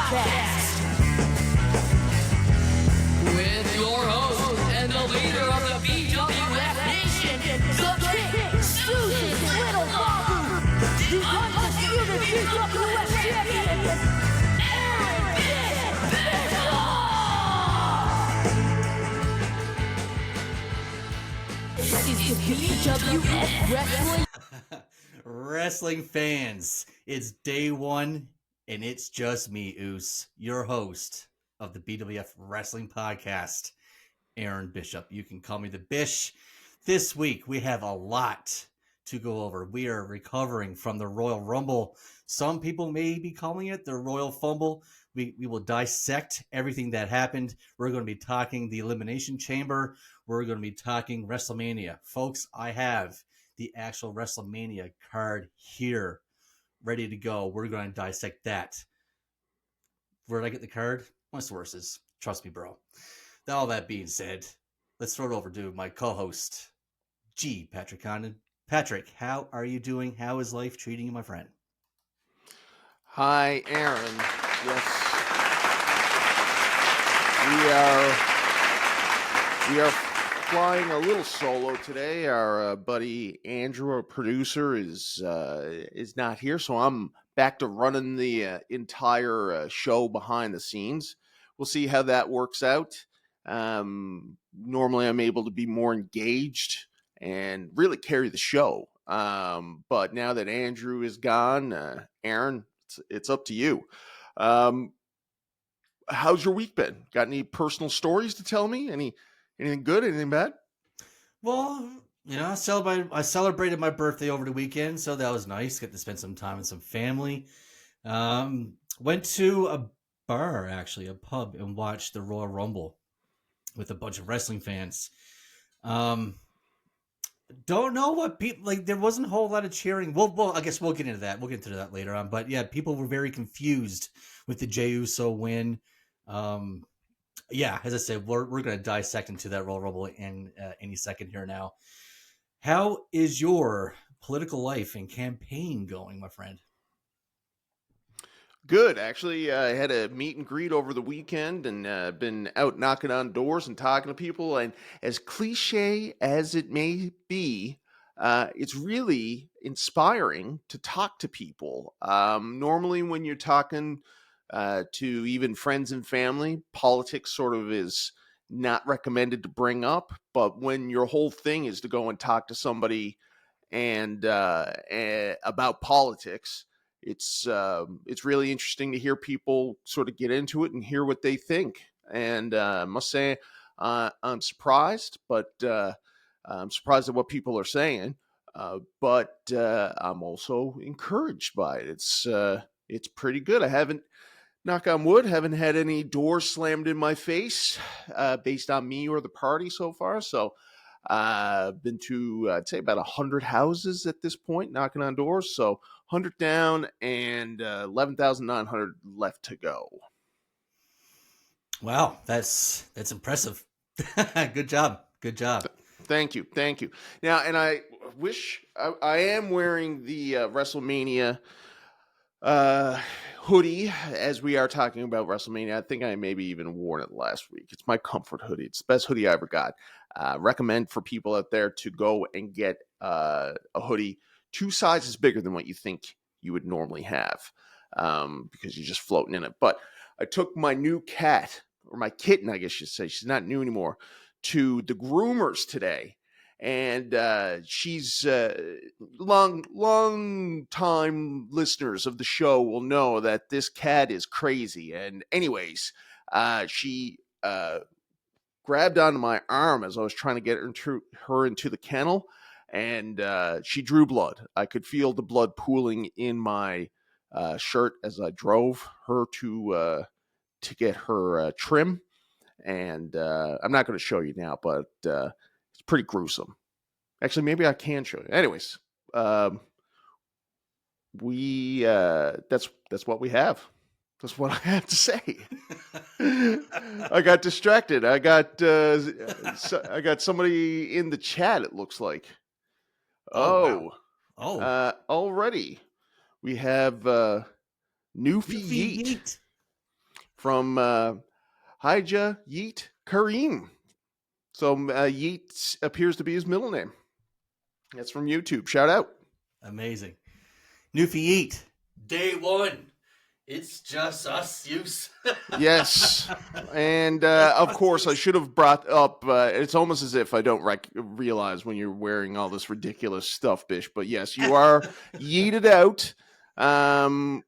Podcast. With your host and the leader of the BWF Nation, the King, Susan Little Bobber, the undisputed BWF Champion, Aaron This is the BWF Wrestling. Wrestling fans, it's day one, and it's just me, Oos, your host of the BWF Wrestling Podcast, Aaron Bishop. You can call me the Bish. This week, we have a lot to go over. We are recovering from the Royal Rumble. Some people may be calling it the Royal Fumble. We will dissect everything that happened. We're going to be talking the Elimination Chamber. We're going to be talking Wrestlemania. Folks, I have the actual Wrestlemania card here, ready to go. We're going to dissect that. Where did I get the card? My sources. Trust me, bro. All that being said, let's throw it over to my co-host, G. Patrick Condon. Patrick, how are you doing? How is life treating you, my friend? Hi, Aaron. Yes, we are flying a little solo today. Our buddy Andrew, our producer, is not here, so I'm back to running the entire show behind the scenes. We'll see how that works out. Normally, I'm able to be more engaged and really carry the show. But now that Andrew is gone, Aaron, it's up to you. How's your week been? Got any personal stories to tell me? Anything good? Anything bad? Well, you know, I celebrated my birthday over the weekend, so that was nice. Get to spend some time with some family. Went to a bar, actually, a pub, and watched the Royal Rumble with a bunch of wrestling fans. Don't know what people like. There wasn't a whole lot of cheering. Well, I guess we'll get into that. We'll get into that later on. But yeah, people were very confused with the Jey Uso win. Yeah, as I said, we're going to dissect into that Royal Rumble in any second here now. How is your political life and campaign going, my friend? Good. Actually, I had a meet and greet over the weekend and been out knocking on doors and talking to people. And as cliche as it may be, it's really inspiring to talk to people. Normally, when you're talking to even friends and family, politics sort of is not recommended to bring up. But when your whole thing is to go and talk to somebody and about politics, it's really interesting to hear people sort of get into it and hear what they think. And I must say, I'm surprised, but I'm surprised at what people are saying. But I'm also encouraged by it. It's pretty good. I haven't, knock on wood, haven't had any doors slammed in my face based on me or the party so far. So I've been to, I'd say, about 100 houses at this point, knocking on doors. So 100 down and 11,900 left to go. Wow, that's impressive. Good job. Thank you. Now, and I wish I am wearing the WrestleMania hoodie as we are talking about WrestleMania. I think I maybe even worn it last week. It's my comfort hoodie. It's the best hoodie I ever got. Recommend for people out there to go and get a hoodie 2 sizes bigger than what you think you would normally have, because you're just floating in it. But I took my new cat, or my kitten, I guess you'd say, she's not new anymore, to the groomers today. And she's long time listeners of the show will know that this cat is crazy. And anyways, she grabbed onto my arm as I was trying to get her into the kennel, and she drew blood. I could feel the blood pooling in my shirt as I drove her to get her trim. And I'm not going to show you now, but it's pretty gruesome. Actually, maybe I can show you. Anyways, that's what we have. That's what I have to say. I got distracted. I got somebody in the chat, it looks like. Wow. Already we have new feet. from Haja Yeet Kareem. So Yeet appears to be his middle name. That's from YouTube. Shout out. Amazing. Newfie Eat, day one. It's just us, use. Yes. And of course, I should have brought up, it's almost as if I don't realize when you're wearing all this ridiculous stuff, Bish. But yes, you are yeeted out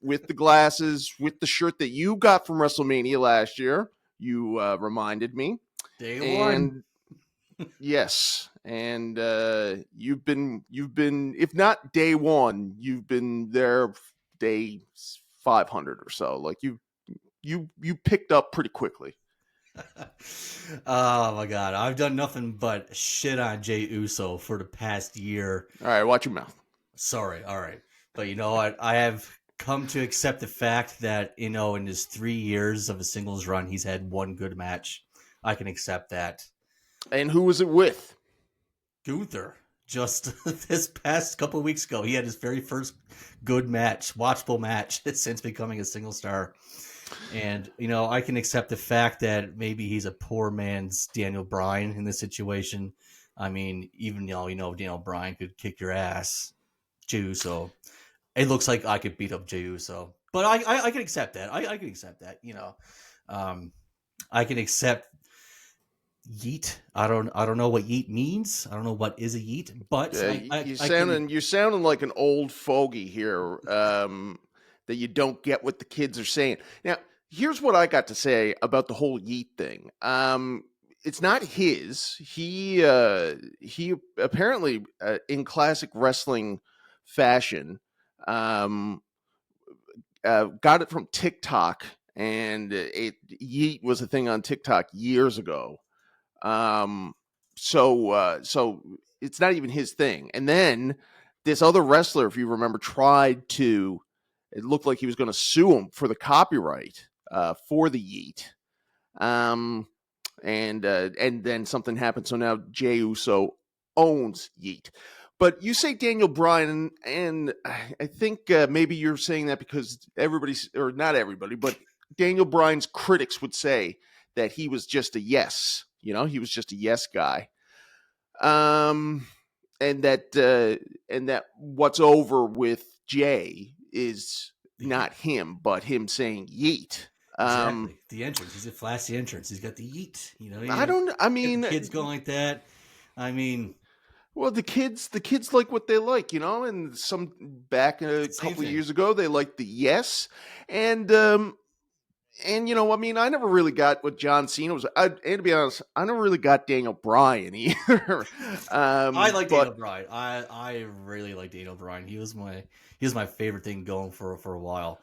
with the glasses, with the shirt that you got from WrestleMania last year. You reminded me. Day one. Yes, and you've been, if not day one, you've been there day 500 or so. Like you picked up pretty quickly. Oh my God, I've done nothing but shit on Jey Uso for the past year. All right, watch your mouth. Sorry, all right, but you know what? I have come to accept the fact that in his 3 years of a singles run, he's had one good match. I can accept that. And who was it with? Gunther. Just this past couple of weeks ago, he had his very first good match, watchable match since becoming a single star. And, I can accept the fact that maybe he's a poor man's Daniel Bryan in this situation. I mean, even, Daniel Bryan could kick your ass, Jey Uso. It looks like I could beat up Jey Uso. But I can accept that. I can accept that, I can accept yeet. I don't know what yeet means. I don't know what is a yeet, but you're sounding like an old fogey here, that you don't get what the kids are saying. Now, here's what I got to say about the whole yeet thing. It's not his. He apparently, in classic wrestling fashion, got it from TikTok, and yeet was a thing on TikTok years ago. So it's not even his thing. And then this other wrestler, if you remember, it looked like he was going to sue him for the copyright, for the yeet. And then something happened. So now Jey Uso owns yeet. But you say Daniel Bryan, and I think maybe you're saying that because or not everybody, but Daniel Bryan's critics would say that he was just a yes. He was just a yes guy. And that what's over with Jay is not him, but him saying yeet. Exactly. The entrance. He's a flashy entrance. He's got the yeet. The kids going like that. I mean, well, the kids like what they like, and some back a couple of years ago, they liked the yes. And I never really got what John Cena was. And to be honest, I never really got Daniel Bryan either. I like Daniel Bryan. I really like Daniel Bryan. He was my favorite thing going for a while.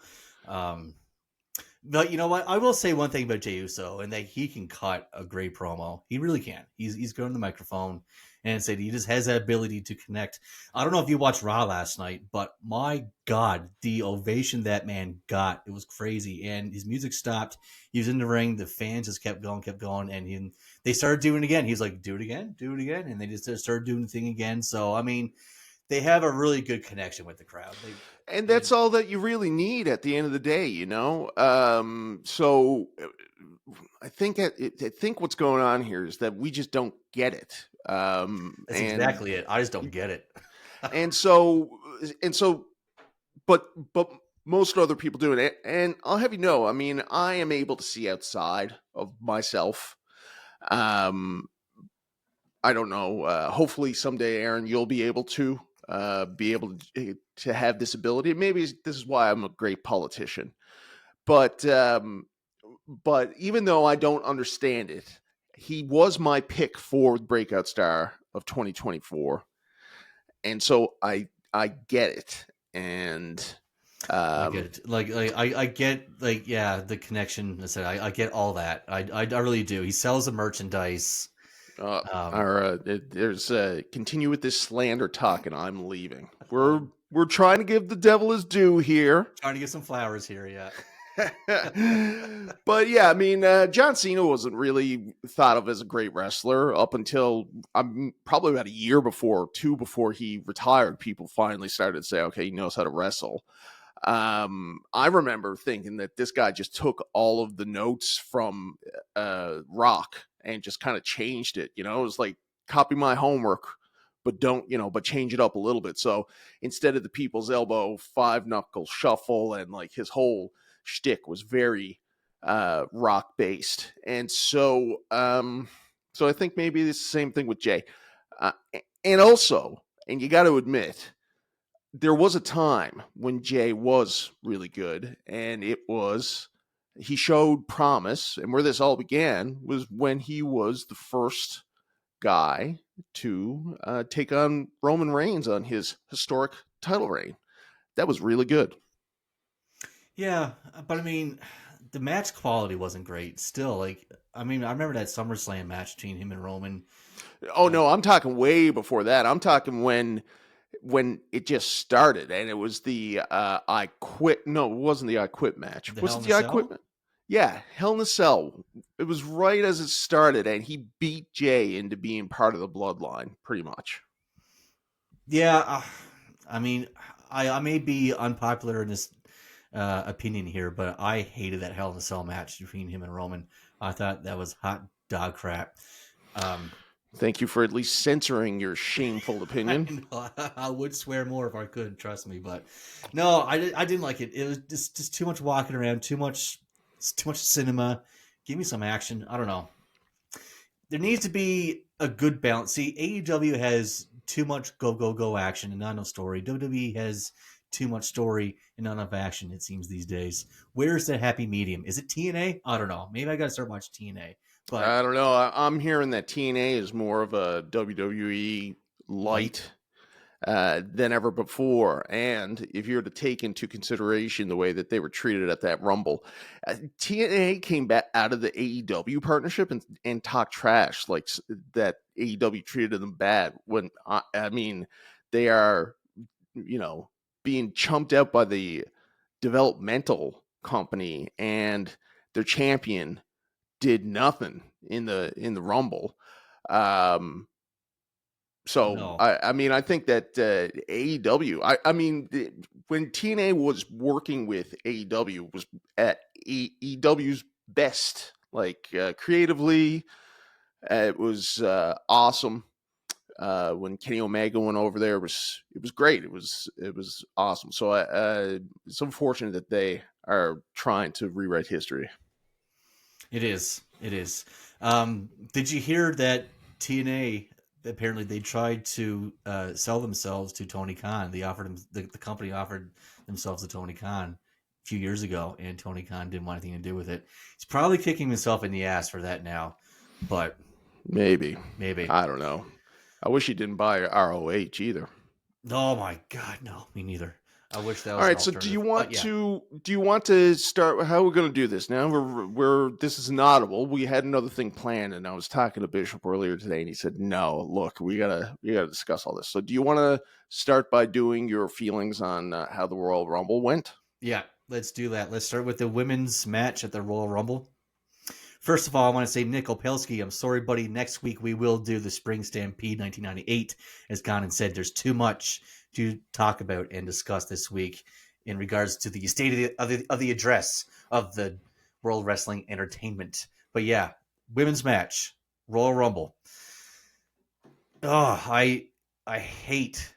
But you know what? I will say one thing about Jey Uso, and that he can cut a great promo. He really can. He's good on the microphone, and said he just has that ability to connect. I don't know if you watched Raw last night, but my God, the ovation that man got, it was crazy. And his music stopped. He was in the ring. The fans just kept going, and they started doing it again. He's like, do it again, and they just started doing the thing again. So I mean, they have a really good connection with the crowd. And that's all that you really need at the end of the day, So I think what's going on here is that we just don't get it. That's exactly it. I just don't get it. but most other people do it. And I'll have you know, I am able to see outside of myself. I don't know. Hopefully someday, Aaron, you'll be able to have this ability. Maybe this is why I'm a great politician. But even though I don't understand it, he was my pick for breakout star of 2024, and so I get it, and I get it. I get the connection. I get all that. I really do. He sells the merchandise. There's continue with this slander talk, and I'm leaving. We're trying to give the devil his due here. Trying to get some flowers here, yeah. But yeah, John Cena wasn't really thought of as a great wrestler up until probably about a year before he retired. People finally started to say, okay, he knows how to wrestle. I remember thinking that this guy just took all of the notes from Rock and just kind of changed it. It was like, copy my homework, but but change it up a little bit. So instead of the people's elbow 5-knuckle shuffle, and like his whole shtick was very Rock based. And so I think maybe it's the same thing with Jay. And also, and you got to admit, there was a time when Jay was really good, and he showed promise. And where this all began was when he was the first guy to take on Roman Reigns on his historic title reign. That was really good. Yeah, but I mean, the match quality wasn't great. Still, I remember that SummerSlam match between him and Roman. Oh no, I'm talking way before that. I'm talking when it just started, and it was the I Quit. No, it wasn't the I Quit match. Was it the I Quit? Yeah, Hell in a Cell. It was right as it started, and he beat Jay into being part of the bloodline, pretty much. Yeah, I may be unpopular in this opinion here, but I hated that Hell in a Cell match between him and Roman. I thought that was hot dog crap. Thank you for at least censoring your shameful opinion. I would swear more if I could, trust me, but no, I didn't like it. It was just too much walking around, too much cinema. Give me some action. I don't know. There needs to be a good balance. See, AEW has too much go action and not enough story. WWE has too much story and not enough action, it seems, these days. Where's the happy medium? Is it TNA? I don't know. Maybe I got to start watching TNA. But I don't know. I'm hearing that TNA is more of a WWE light than ever before. And if you're to take into consideration the way that they were treated at that Rumble, TNA came back out of the AEW partnership and talked trash like that AEW treated them bad. When they are, being chumped out by the developmental company, and their champion did nothing in the Rumble. So no. I think that AEW, when TNA was working with AEW, was at AEW's best, like creatively. It was awesome. When Kenny Omega went over there, it was great. It was awesome. So it's unfortunate that they are trying to rewrite history. It is. Did you hear that TNA, apparently they tried to sell themselves to Tony Khan? They offered him, the company offered themselves to Tony Khan a few years ago, and Tony Khan didn't want anything to do with it. He's probably kicking himself in the ass for that now, but maybe I don't know. I wish he didn't buy ROH either. Oh my God, no, me neither. I wish that was all right. So do you want to start? How are we going to do this now? We're this is an audible. We had another thing planned, and I was talking to Bishop earlier today, and he said, "No, look, we gotta discuss all this." So do you want to start by doing your feelings on how the Royal Rumble went? Yeah, let's do that. Let's start with the women's match at the Royal Rumble. First of all, I want to say, Nick Opelski, I'm sorry, buddy. Next week, we will do the Spring Stampede 1998. As Conan said, there's too much to talk about and discuss this week in regards to the state of the address of the World Wrestling Entertainment. But yeah, women's match, Royal Rumble. Oh, I hate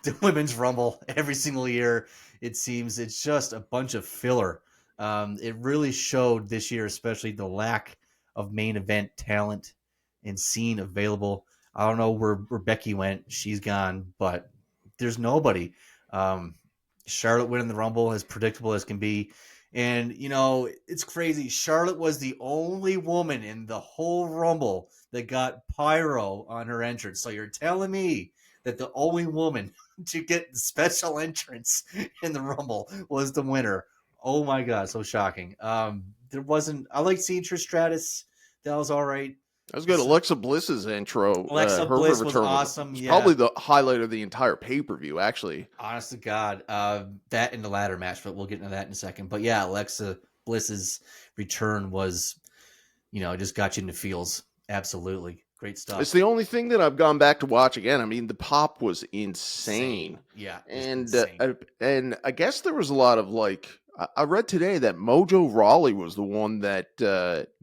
the women's Rumble every single year. It seems it's just a bunch of filler. It really showed this year, especially the lack of main event talent and scene available. I don't know where Becky went. She's gone, but there's nobody. Charlotte winning the Rumble, as predictable as can be. And, it's crazy. Charlotte was the only woman in the whole Rumble that got pyro on her entrance. So you're telling me that the only woman to get the special entrance in the Rumble was the winner. Oh my God, so shocking. There wasn't. I like seeing Trish Stratus. That was all right. That was good. Alexa Bliss's intro. Alexa Bliss was awesome. Was probably the highlight of the entire pay-per-view, actually. Honest to God, that and the ladder match, but we'll get into that in a second. But yeah, Alexa Bliss's return was, just got you in the feels. Absolutely Great stuff. It's the only thing that I've gone back to watch again. I mean, the pop was insane. Yeah, just And insane. and I guess there was a lot of like I read today that Mojo Rawley was the one that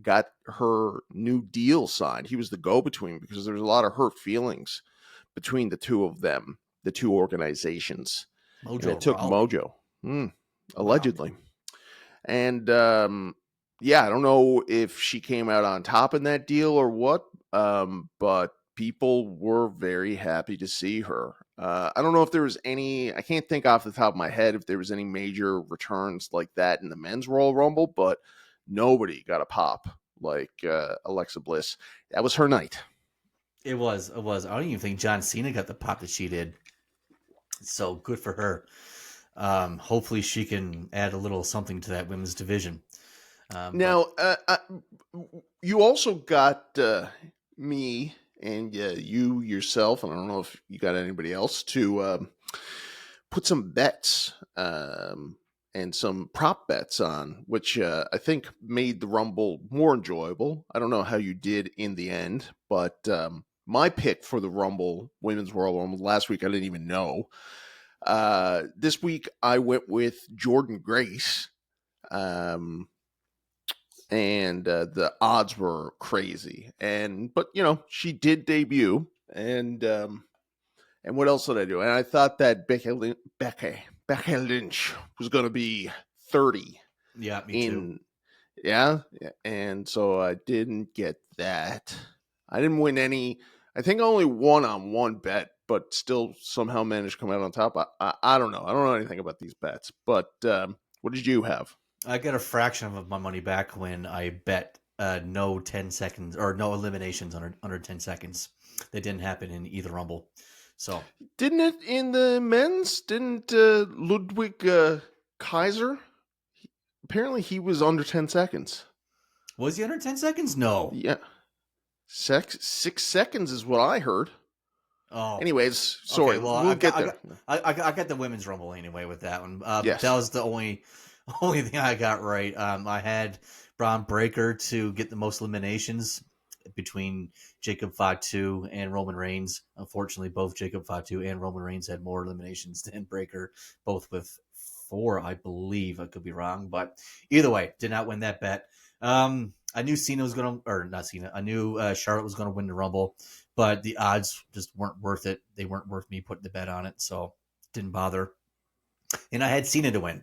got her new deal signed. He was the go-between because there was a lot of hurt feelings between the two of them, the two organizations. And it took Rawley. Mojo, Wow. allegedly. And yeah, I don't know if she came out on top in that deal or what, but people were very happy to see her. I don't know if there was any, I can't think off the top of my head if there was any major returns like that in the men's Royal Rumble, but nobody got a pop like Alexa Bliss. That was her night. It was. I don't even think John Cena got the pop that she did. So good for her. Hopefully she can add a little something to that women's division. Now, you also got me and you yourself, and I don't know if you got anybody else, to put some bets and some prop bets on, which I think made the Rumble more enjoyable. I don't know how you did in the end, but my pick for the Rumble, Women's Royal Rumble, last week I didn't even know. This week I went with Jordan Grace. And the odds were crazy. But you know, she did debut, and what else did I do? And I thought that Becky Lynch was going to be 30. Yeah, me too. Yeah, and so I didn't get that. I didn't win any. I think I only won on one bet, but still somehow managed to come out on top. I don't know. I don't know anything about these bets. But what did you have? I got a fraction of my money back when I bet no 10 seconds or no eliminations under 10 seconds. That didn't happen in either Rumble. So didn't it in the men's? Didn't Ludwig Kaiser? Apparently, he was under 10 seconds. Was he under 10 seconds? No. Yeah, 6 seconds is what I heard. Oh. Anyways, sorry. Okay, well, we'll get there. I got the women's Rumble anyway with that one. Yes. That was the only thing I got right. I had Braun Breaker to get the most eliminations between Jacob Fatu and Roman Reigns. Unfortunately, both Jacob Fatu and Roman Reigns had more eliminations than Breaker, both with 4, I believe. I could be wrong, but either way, did not win that bet. I knew Cena was going to, or not Cena, I knew Charlotte was going to win the Rumble, but the odds just weren't worth it. They weren't worth me putting the bet on it, so didn't bother. And I had Cena to win.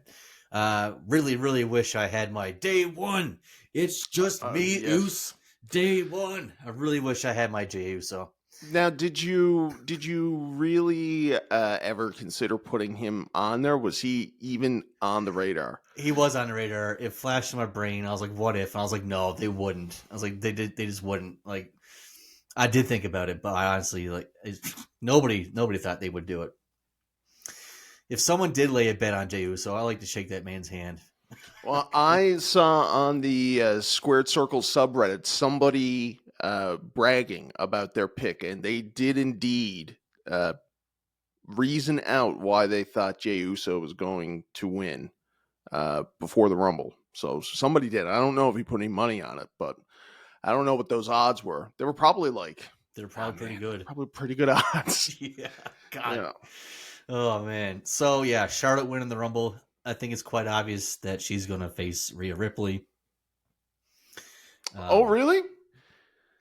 Really, really wish I had my day one. It's just me, yes. Oos. Day one. I really wish I had my Jey Uso. Now, did you really ever consider putting him on there? Was he even on the radar? He was on the radar. It flashed in my brain. I was like, "What if?" And I was like, "No, they wouldn't." I was like, "They just wouldn't." Like, I did think about it, but I honestly nobody thought they would do it. If someone did lay a bet on Jey Uso, I like to shake that man's hand. Well, I saw on the Squared Circle subreddit somebody bragging about their pick, and they did indeed reason out why they thought Jey Uso was going to win before the Rumble. So somebody did. I don't know if he put any money on it, but I don't know what those odds were. They were probably they're probably pretty good. Probably pretty good odds. Yeah, God. Yeah. Oh man. So yeah, Charlotte winning the Rumble. I think it's quite obvious that she's going to face Rhea Ripley. Oh, really?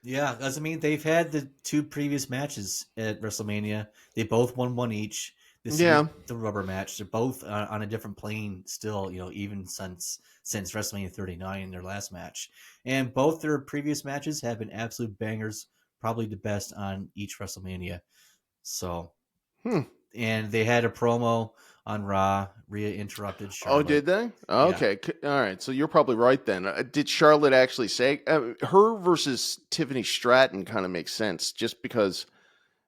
Yeah, because I mean they've had the 2 previous matches at WrestleMania. They both won 1 each. This is the rubber match. They're both on a different plane still. You know, even since WrestleMania 39, their last match, and both their previous matches have been absolute bangers. Probably the best on each WrestleMania. So, and they had a promo on Raw. Rhea interrupted Charlotte. Oh, did they? Oh, Yeah. okay. All right. So you're probably right then. Did Charlotte actually say her versus Tiffany Stratton kind of makes sense just because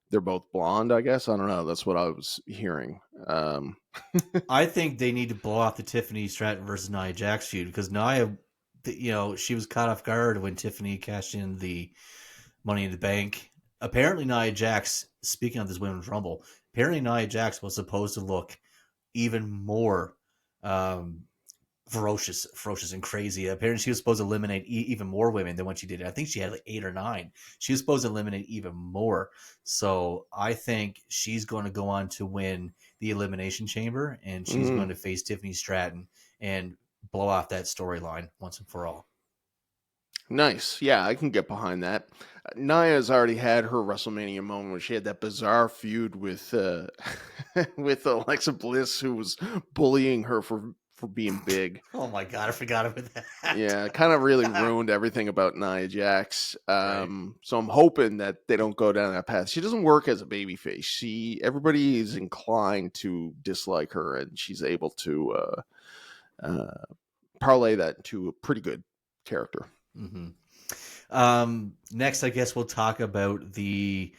they're both blonde, I guess. I don't know. That's what I was hearing. I think they need to blow off the Tiffany Stratton versus Nia Jax feud because Nia, she was caught off guard when Tiffany cashed in the Money in the Bank. Apparently, Nia Jax, speaking of this Women's Rumble, apparently Nia Jax was supposed to look even more ferocious and crazy. Apparently, she was supposed to eliminate even more women than what she did. I think she had like 8 or 9. She was supposed to eliminate even more. So I think she's going to go on to win the Elimination Chamber, and she's going to face Tiffany Stratton and blow off that storyline once and for all. Nice. Yeah, I can get behind that. Nia's already had her WrestleMania moment when she had that bizarre feud with with Alexa Bliss, who was bullying her for being big. Oh my god, I forgot about that. Yeah, it kind of really ruined everything about Nia Jax. Right. So I'm hoping that they don't go down that path. She doesn't work as a babyface. Everybody is inclined to dislike her, and she's able to parlay that into a pretty good character. Mm-hmm. Next, I guess we'll talk about the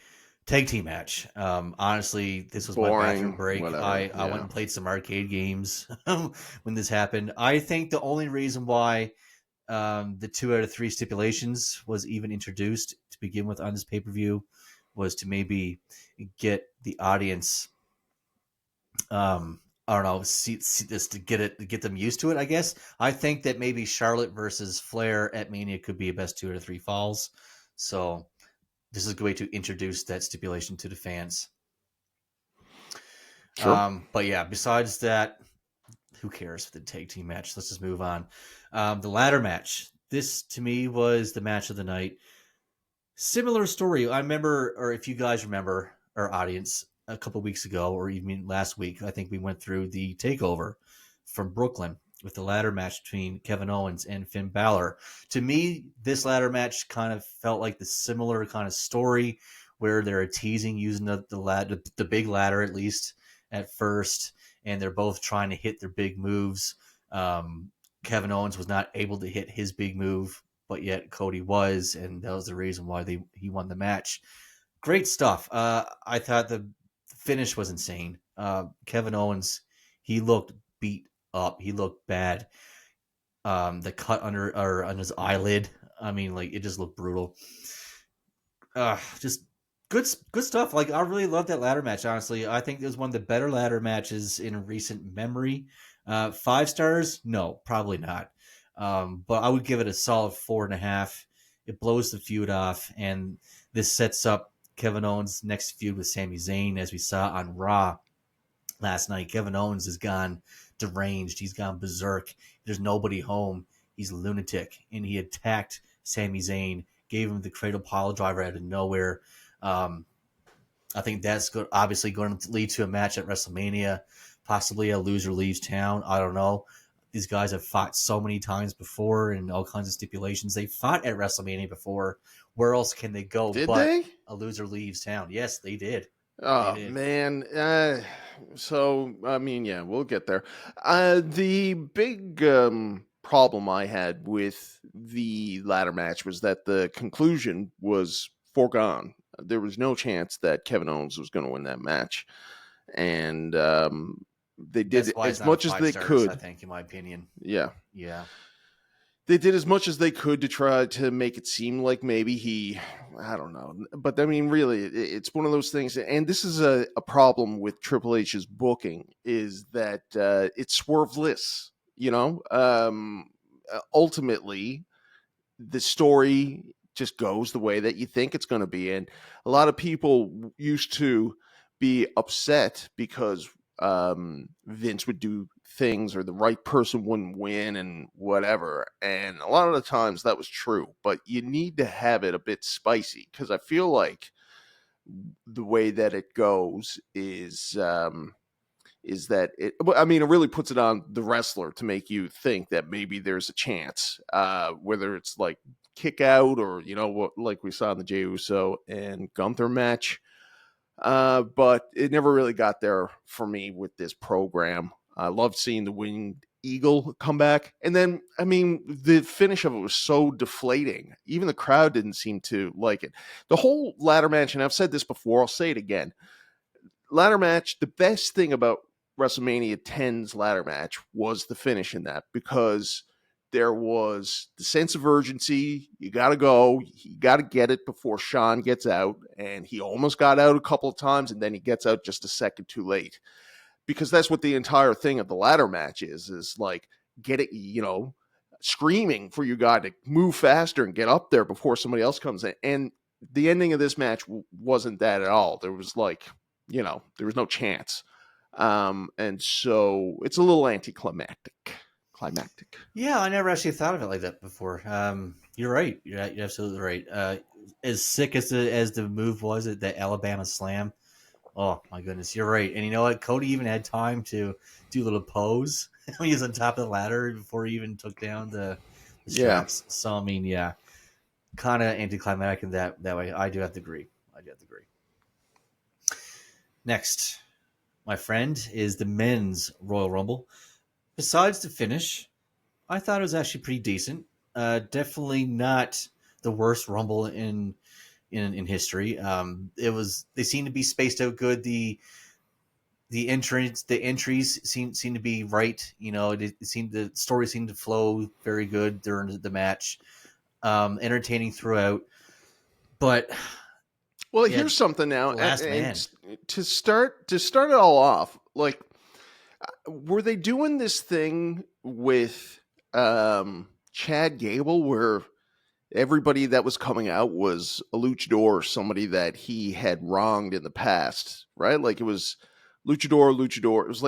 tag team match. Honestly, this was my bathroom break. I went and played some arcade games when this happened. I think the only reason why the 2 out of 3 stipulations was even introduced to begin with on this pay-per-view was to maybe get the audience I don't know, see this to get them used to it, I guess. I think that maybe Charlotte versus Flair at Mania could be a best 2 out of 3 falls. So this is a good way to introduce that stipulation to the fans. Sure. But yeah, besides that, who cares for the tag team match? Let's just move on. The ladder match. This to me was the match of the night. Similar story. I remember, or if you guys remember, our audience, a couple weeks ago, or even last week, I think we went through the takeover from Brooklyn with the ladder match between Kevin Owens and Finn Balor. To me, this ladder match kind of felt like the similar kind of story where they're teasing using the big ladder, at least at first, and they're both trying to hit their big moves. Kevin Owens was not able to hit his big move, but yet Cody was, and that was the reason why he won the match. Great stuff. I thought the finish was insane. Kevin Owens, he looked beat up. He looked bad. The cut on his eyelid. I mean, like it just looked brutal. Just good stuff. Like I really loved that ladder match. Honestly, I think it was one of the better ladder matches in recent memory. 5 stars? No, probably not. But I would give it a solid 4.5. It blows the feud off, and this sets up Kevin Owens' next feud with Sami Zayn, as we saw on Raw last night. Kevin Owens has gone deranged. He's gone berserk. There's nobody home. He's a lunatic, and he attacked Sami Zayn, gave him the cradle pile driver out of nowhere. I think that's obviously going to lead to a match at WrestleMania, possibly a loser leaves town. I don't know. These guys have fought so many times before in all kinds of stipulations. They fought at WrestleMania before. Where else can they go? Did they? A loser leaves town. Yes, they did. Oh, man. So, I mean, yeah, we'll get there. The big problem I had with the ladder match was that the conclusion was foregone. There was no chance that Kevin Owens was going to win that match. And they did as much as they could. I think, in my opinion. Yeah. They did as much as they could to try to make it seem like maybe I don't know. But I mean, really, it's one of those things. And this is a problem with Triple H's booking is that it's swerveless, ultimately, the story just goes the way that you think it's going to be. And a lot of people used to be upset because Vince would do things or the right person wouldn't win and whatever. And a lot of the times that was true, but you need to have it a bit spicy because I feel like the way that it goes is that it really puts it on the wrestler to make you think that maybe there's a chance, whether it's like kick out or, what, like we saw in the Jey Uso and Gunther match. But it never really got there for me with this program. I loved seeing the Winged Eagle come back. And then, the finish of it was so deflating. Even the crowd didn't seem to like it. The whole ladder match, and I've said this before, I'll say it again. Ladder match, the best thing about WrestleMania 10's ladder match was the finish in that because there was the sense of urgency. You got to go. You got to get it before Shawn gets out. And he almost got out a couple of times, and then he gets out just a second too late. Because that's what the entire thing of the ladder match is like, get it, screaming for your guy to move faster and get up there before somebody else comes in. And the ending of this match wasn't that at all. There was there was no chance. And so it's a little anticlimactic. Yeah, I never actually thought of it like that before. You're right. You're absolutely right. As sick as the move was, the Alabama Slam. Oh my goodness, you're right. And you know what? Cody even had time to do a little pose when he was on top of the ladder before he even took down the Yeah. straps. So I mean, yeah, kind of anticlimactic in that way. I do have to agree. Next, my friend, is the men's Royal Rumble. Besides the finish, I thought it was actually pretty decent. Definitely not the worst Rumble in history. They seem to be spaced out good. The entries seem to be right. The story seemed to flow very good during the match. Entertaining throughout. But well, here's something now. Last man. To start it all off, like, were they doing this thing with Chad Gable where everybody that was coming out was a luchador or somebody that he had wronged in the past, right? Like, it was luchador. It was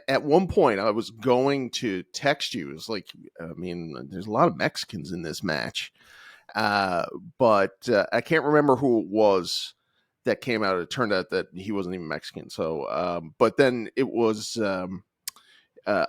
at one point I was going to text you. It was like, I mean, there's a lot of Mexicans in this match. But I can't remember who it was that came out. It turned out that he wasn't even Mexican. So, but then it was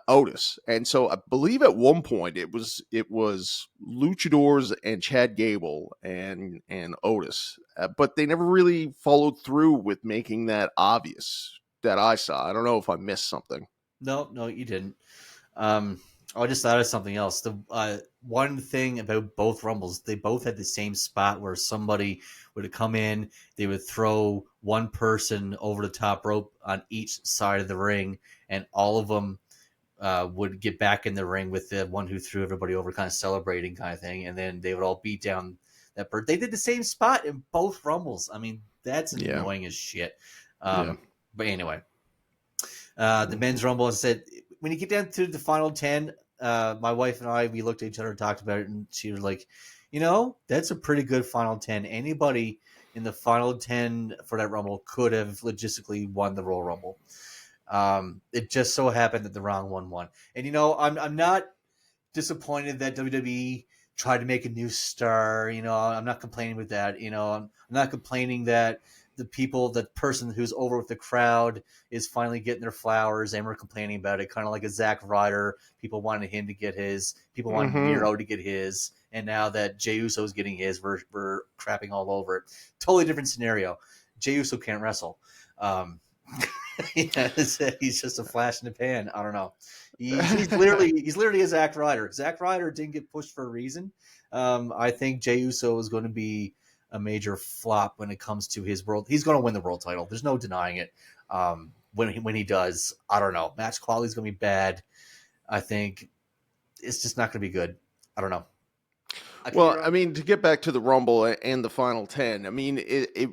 Otis, and so I believe at one point it was Luchadors and Chad Gable and Otis, but they never really followed through with making that obvious that I saw. I don't know if I missed something. No, you didn't. I just thought of something else. The one thing about both Rumbles, they both had the same spot where somebody would come in, they would throw one person over the top rope on each side of the ring, and all of them would get back in the ring with the one who threw everybody over, kind of celebrating kind of thing, and then they would all beat down that person. They did the same spot in both Rumbles. I mean, that's annoying as shit. But anyway, the men's Rumble, as I said, when you get down to the final 10, my wife and I, we looked at each other and talked about it, and she was like, that's a pretty good final 10. Anybody in the final 10 for that Rumble could have logistically won the Royal Rumble. It just so happened that the wrong one won. And, I'm not disappointed that WWE tried to make a new star. I'm not complaining with that. I'm not complaining that the person who's over with the crowd is finally getting their flowers, and we're complaining about it, kind of like a Zack Ryder. People wanted him to get his, people wanted Miro to get his, and now that Jey Uso is getting his, we're crapping all over it. Totally different scenario. Jey Uso can't wrestle. He's just a flash in the pan. I don't know. He's literally a Zack Ryder. Zack Ryder didn't get pushed for a reason. I think Jey Uso is going to be a major flop when it comes to his world. He's going to win the world title. There's no denying it. When he does, I don't know. Match quality is going to be bad. I think it's just not going to be good. I don't know. Well, I mean, to get back to the Rumble and the Final 10, I mean, it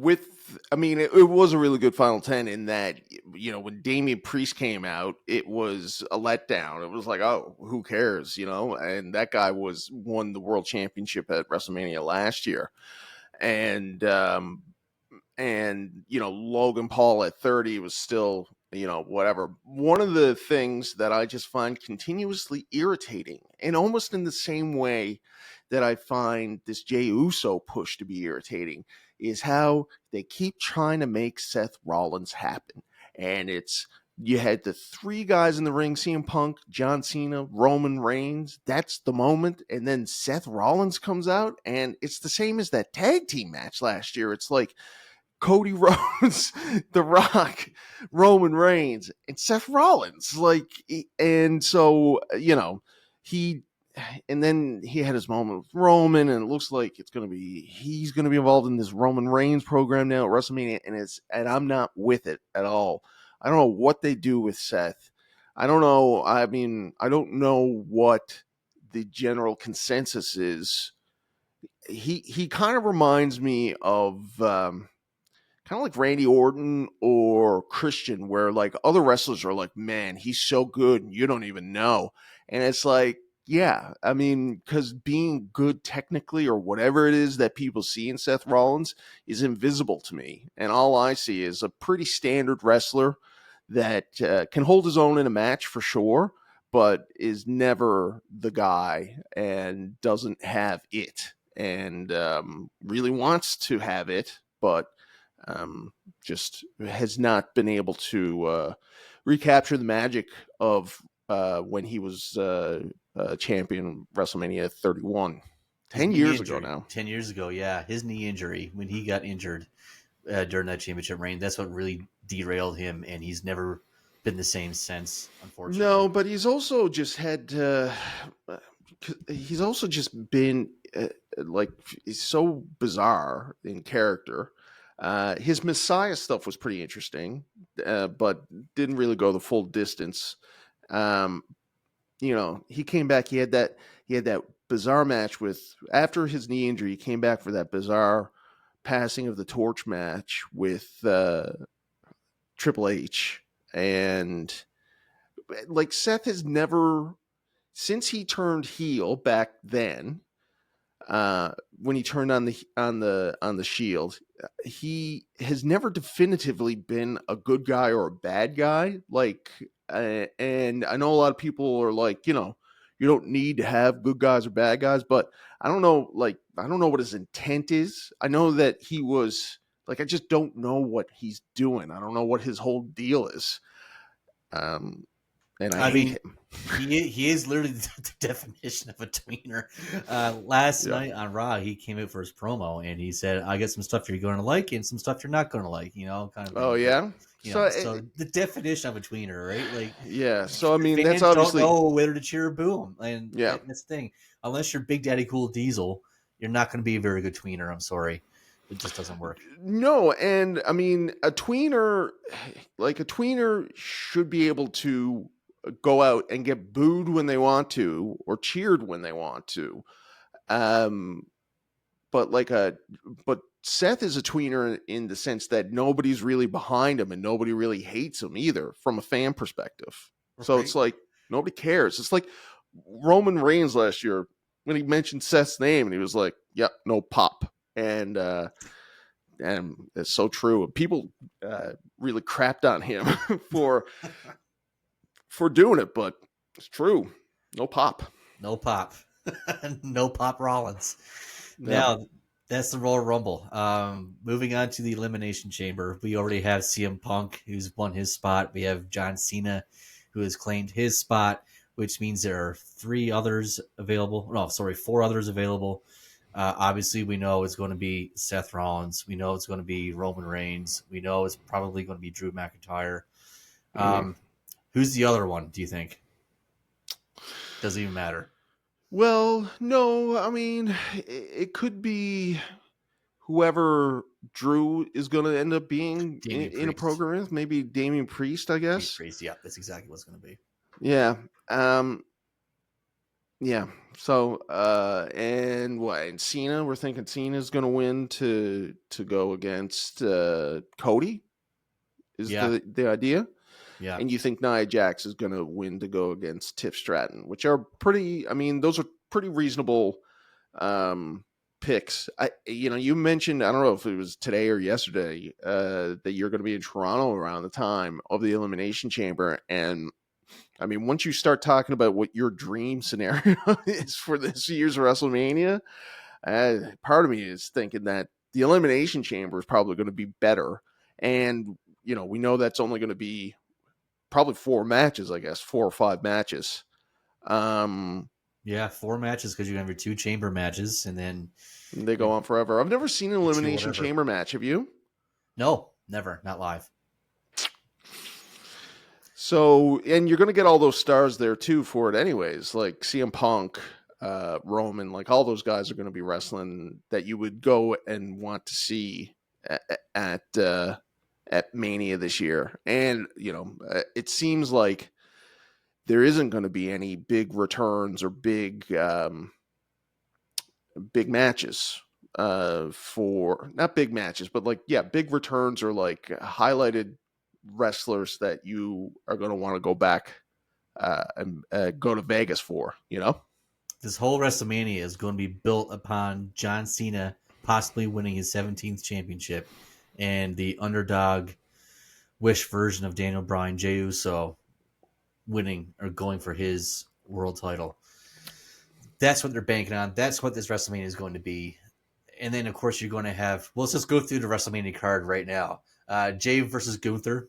was a really good Final 10 in that, when Damian Priest came out, it was a letdown. It was like, oh, who cares, and that guy won the world championship at WrestleMania last year. And Logan Paul at 30 was still, whatever. One of the things that I just find continuously irritating, and almost in the same way that I find this Jey Uso push to be irritating, is how they keep trying to make Seth Rollins happen. And you had the three guys in the ring, CM Punk, John Cena, Roman Reigns. That's the moment. And then Seth Rollins comes out, and it's the same as that tag team match last year. It's like Cody Rhodes, The Rock, Roman Reigns, and Seth Rollins. And so, and then he had his moment with Roman, and it looks like he's going to be involved in this Roman Reigns program now at WrestleMania, and I'm not with it at all. I don't know what they do with Seth. I don't know. I mean, I don't know what the general consensus is. He kind of reminds me of, kind of like Randy Orton or Christian, where like other wrestlers are like, man, he's so good and you don't even know. And it's like, yeah, I mean, because being good technically or whatever it is that people see in Seth Rollins is invisible to me. And all I see is a pretty standard wrestler that can hold his own in a match for sure, but is never the guy and doesn't have it and really wants to have it, but just has not been able to recapture the magic of when he was champion WrestleMania 31. 10 years ago now. 10 years ago, yeah. His knee injury, when he got injured during that championship reign, that's what really derailed him, and he's never been the same since, unfortunately. No, but he's also just had he's also just been like, he's so bizarre in character. His Messiah stuff was pretty interesting, but didn't really go the full distance. He came back. He had that bizarre match after his knee injury. He came back for that bizarre passing of the torch match with Triple H, and like Seth has never, since he turned heel back then, when he turned on the Shield, he has never definitively been a good guy or a bad guy. Like, and I know a lot of people are like, you don't need to have good guys or bad guys, but I don't know. Like, I don't know what his intent is. I know that he was like, I just don't know what he's doing. I don't know what his whole deal is. And I hate him. He is literally the definition of a tweener. Last night on Raw, he came out for his promo and he said, "I got some stuff you're going to like and some stuff you're not going to like." Kind of. Oh yeah. So the definition of a tweener, right? Like, yeah. So I mean, fans that's obviously don't know whether to cheer or boo him, and that's the thing. Unless you're Big Daddy Cool Diesel, you're not going to be a very good tweener. I'm sorry. It just doesn't work. No, and I mean, a tweener should be able to go out and get booed when they want to or cheered when they want to. But Seth is a tweener in the sense that nobody's really behind him and nobody really hates him either from a fan perspective. Right. So it's like nobody cares. It's like Roman Reigns last year when he mentioned Seth's name and he was like, "Yep, no pop." And it's so true. People really crapped on him for doing it, but it's true. No pop. No pop. No Pop Rollins. Yep. Now, that's the Royal Rumble. Moving on to the Elimination Chamber, we already have CM Punk, who's won his spot. We have John Cena, who has claimed his spot, which means there are 4 others available. Obviously, we know it's going to be Seth Rollins. We know it's going to be Roman Reigns. We know it's probably going to be Drew McIntyre. Who's the other one, do you think? Doesn't even matter. Well, no, I mean, it could be whoever Drew is going to end up being in a program with. Maybe Damian Priest, I guess. Priest, yeah, that's exactly what it's going to be. Yeah. Yeah. So, and Cena, we're thinking Cena's going to win to go against Cody is the idea. Yeah. And you think Nia Jax is going to win to go against Tiff Stratton, which are those are pretty reasonable picks. You mentioned, I don't know if it was today or yesterday, that you're going to be in Toronto around the time of the Elimination Chamber. And I mean, once you start talking about what your dream scenario is for this year's WrestleMania, part of me is thinking that the Elimination Chamber is probably going to be better. And, we know that's only going to be probably 4 matches, I guess, 4 or 5 matches. 4 matches because you have your 2 chamber matches, and then they go on forever. I've never seen an Elimination Chamber match. Have you? No, never. Not live. So, and you're going to get all those stars there too for it anyways, like CM Punk, Roman, like all those guys are going to be wrestling that you would go and want to see at Mania this year. And, it seems like there isn't going to be any big returns or big matches. for not big matches, but like, yeah, big returns or like highlighted wrestlers that you are going to want to go back and go to Vegas for, you know? This whole WrestleMania is going to be built upon John Cena possibly winning his 17th championship and the underdog wish version of Daniel Bryan, Jey Uso, winning or going for his world title. That's what they're banking on. That's what this WrestleMania is going to be. And then, of course, you're going to have. Well, let's just go through the WrestleMania card right now. Jey versus Gunther,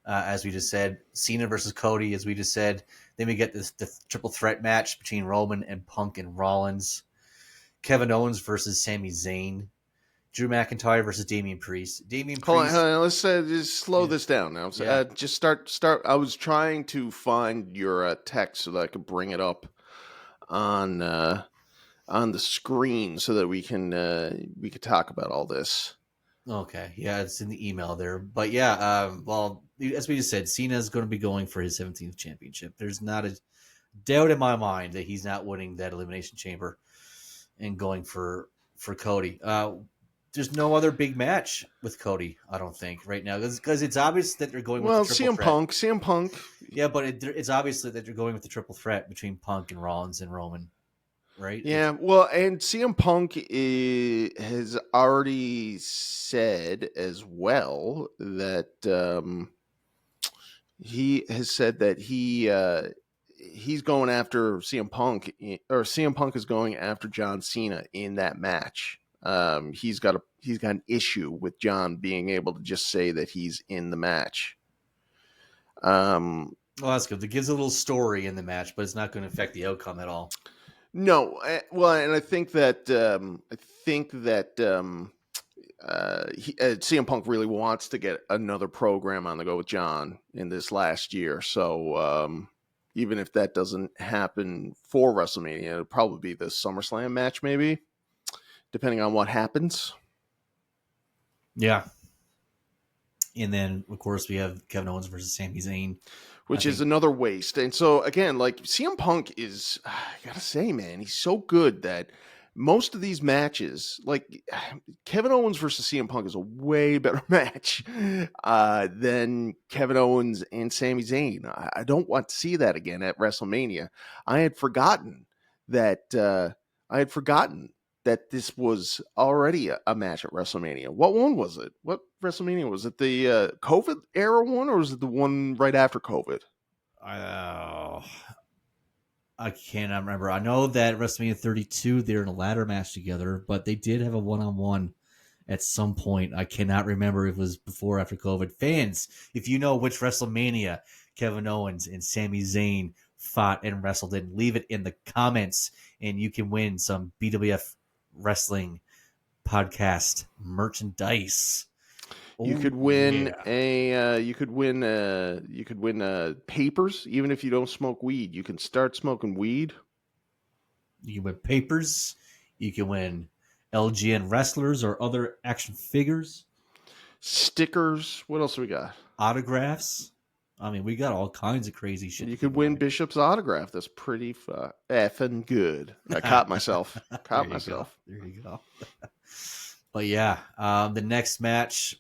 as we just said. Cena versus Cody, as we just said. Then we get the triple threat match between Roman and Punk and Rollins. Kevin Owens versus Sami Zayn. Drew McIntyre versus Damian Priest. Hold on, let's just slow this down now. Yeah. Just start. I was trying to find your text so that I could bring it up on the screen so that we could talk about all this. Okay, yeah, it's in the email there. But yeah, well, as we just said, Cena is going to be going for his 17th championship. There's not a doubt in my mind that he's not winning that Elimination Chamber and going for Cody. There's no other big match with Cody, I don't think, right now, because it's obvious that they're going with the triple threat. CM Punk. Yeah, but it's obvious that they're going with the triple threat between Punk and Rollins and Roman. Right? Yeah, well, and CM Punk has already said as well that he has said that he's going after CM Punk, or CM Punk is going after John Cena in that match. He's got an issue with John being able to just say that he's in the match. Well, that's good. It gives a little story in the match, but it's not going to affect the outcome at all. No, well, and I think that CM Punk really wants to get another program on the go with John in this last year. So even if that doesn't happen for WrestleMania, it'll probably be the SummerSlam match, maybe, depending on what happens. Yeah. And then, of course, we have Kevin Owens versus Sami Zayn. Which is another waste. And so, again, like, CM Punk is, I gotta say, man, he's so good that most of these matches, like, Kevin Owens versus CM Punk is a way better match than Kevin Owens and Sami Zayn. I don't want to see that again at WrestleMania. I had forgotten that this was already a match at WrestleMania. What one was it? What WrestleMania was it? The COVID era one, or was it the one right after COVID? I cannot remember. I know that WrestleMania 32, they're in a ladder match together, but they did have a one-on-one at some point. I cannot remember if it was before or after COVID. Fans, if you know which WrestleMania Kevin Owens and Sami Zayn fought and wrestled in, leave it in the comments, and you can win some BWF Wrestling podcast merchandise. You could win papers even if you don't smoke weed. You can start smoking weed. You can win papers. You can win LGN wrestlers or other action figures, stickers. What else we got? Autographs. I mean, we got all kinds of crazy shit. You could win Bishop's autograph. That's pretty effing good. I caught myself. There you go. But yeah, the next match,